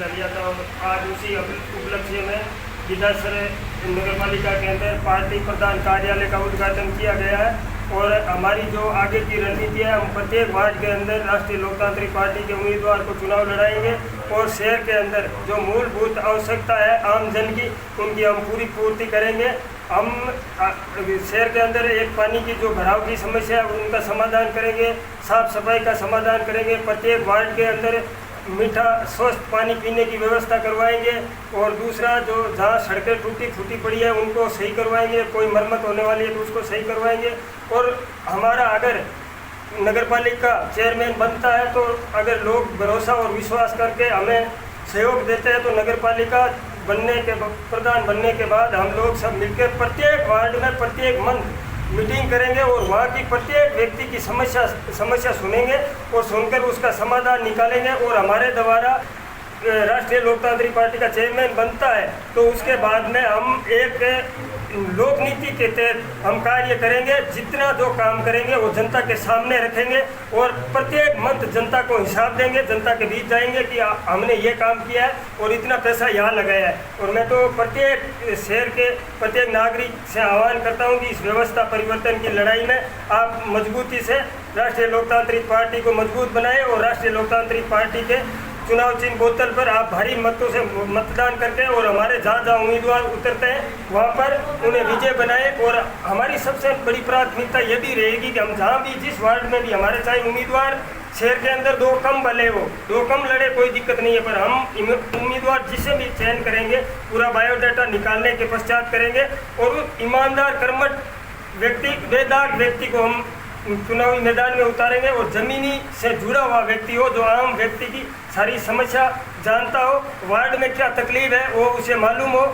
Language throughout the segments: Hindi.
फैसला लिया था और आज उसी उपलक्ष्य में विधासर नगर पालिका के अंदर पार्टी प्रधान कार्यालय का उद्घाटन किया गया है। और हमारी जो आगे की रणनीति है, हम प्रत्येक वार्ड के अंदर राष्ट्रीय लोकतांत्रिक पार्टी के उम्मीदवार को चुनाव लड़ाएंगे और शहर के अंदर जो मूलभूत आवश्यकता है आम जन की, उनकी हम पूरी पूर्ति करेंगे। हम शहर के अंदर एक पानी की जो भराव की समस्या है उनका समाधान करेंगे, साफ सफाई का समाधान करेंगे, प्रत्येक वार्ड के अंदर मीठा स्वस्थ पानी पीने की व्यवस्था करवाएंगे। और दूसरा, जो जहाँ सड़कें टूटी फूटी पड़ी है उनको सही करवाएंगे, कोई मरम्मत होने वाली है तो उसको सही करवाएंगे। और हमारा अगर नगर पालिका चेयरमैन बनता है तो अगर लोग भरोसा और विश्वास करके हमें सहयोग देते हैं तो नगर पालिका प्रधान बनने के बाद हम लोग सब मिलकर प्रत्येक वार्ड में प्रत्येक मंथ मीटिंग करेंगे और वहाँ की प्रत्येक व्यक्ति की समस्या सुनेंगे और सुनकर उसका समाधान निकालेंगे। और हमारे द्वारा राष्ट्रीय लोकतांत्रिक पार्टी का चेयरमैन बनता है तो उसके बाद में हम एक लोक नीति के तहत हम कार्य करेंगे। जितना जो काम करेंगे वो जनता के सामने रखेंगे और प्रत्येक मंथ जनता को हिसाब देंगे, जनता के बीच जाएंगे कि हमने ये काम किया है और इतना पैसा यहाँ लगाया है। और मैं तो प्रत्येक शहर के प्रत्येक नागरिक से आह्वान करता हूँ कि इस व्यवस्था परिवर्तन की लड़ाई में आप मजबूती से राष्ट्रीय लोकतांत्रिक पार्टी को मजबूत बनाएं और राष्ट्रीय लोकतांत्रिक पार्टी के चुनाव चिन्ह बोतल पर आप भारी मतों से मतदान करके और हमारे जहाँ जहाँ उम्मीदवार उतरते हैं वहाँ पर उन्हें विजय बनाए। और हमारी सबसे बड़ी प्राथमिकता ये भी रहेगी कि हम जहाँ भी जिस वार्ड में भी हमारे चाहे उम्मीदवार शहर के अंदर दो कम भले हो, दो कम लड़े, कोई दिक्कत नहीं है, पर हम उम्मीदवार जिसे भी चयन करेंगे पूरा बायोडाटा निकालने के पश्चात करेंगे और उस ईमानदार कर्मठ व्यक्ति बेदाग व्यक्ति को हम चुनावी मैदान में उतारेंगे। और ज़मीनी से जुड़ा हुआ व्यक्ति हो, जो आम व्यक्ति की सारी समस्या जानता हो, वार्ड में क्या तकलीफ है वो उसे मालूम हो,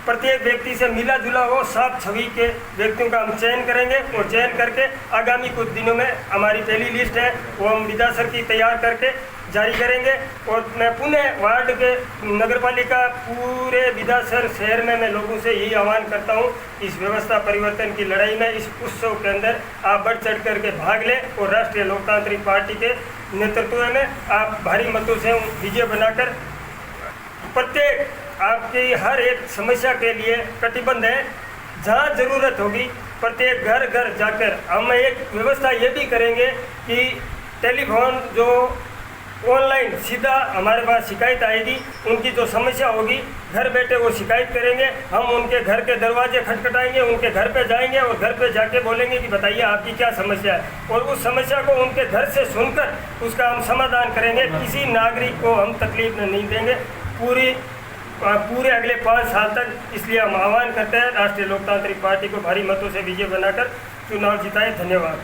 प्रत्येक व्यक्ति से मिला जुला हो, साफ छवि के व्यक्तियों का हम चयन करेंगे। और चयन करके आगामी कुछ दिनों में हमारी पहली लिस्ट है वो हम विधासर की तैयार करके जारी करेंगे। और मैं पुनः वार्ड के नगरपालिका पूरे विधासर शहर में मैं लोगों से यही आह्वान करता हूँ, इस व्यवस्था परिवर्तन की लड़ाई में, इस उत्सव के अंदर आप बढ़ चढ़ करके भाग लें और राष्ट्रीय लोकतांत्रिक पार्टी के नेतृत्व में आप भारी मतों से विजय बनाकर प्रत्येक आपकी हर एक समस्या के लिए कटिबद्ध है। जहाँ ज़रूरत होगी प्रत्येक घर घर जाकर हम एक व्यवस्था ये भी करेंगे कि टेलीफोन जो ऑनलाइन सीधा हमारे पास शिकायत आएगी, उनकी जो समस्या होगी घर बैठे वो शिकायत करेंगे, हम उनके घर के दरवाजे खटखटाएंगे, उनके घर पे जाएंगे और घर पे जाके बोलेंगे कि बताइए आपकी क्या समस्या है। और उस समस्या को उनके घर से सुनकर उसका हम समाधान करेंगे। किसी नागरिक को हम तकलीफ नहीं देंगे पूरे अगले 5 साल तक। इसलिए हम आह्वान करते हैं राष्ट्रीय लोकतांत्रिक पार्टी को भारी मतों से विजय बनाकर चुनाव जिताएं। धन्यवाद।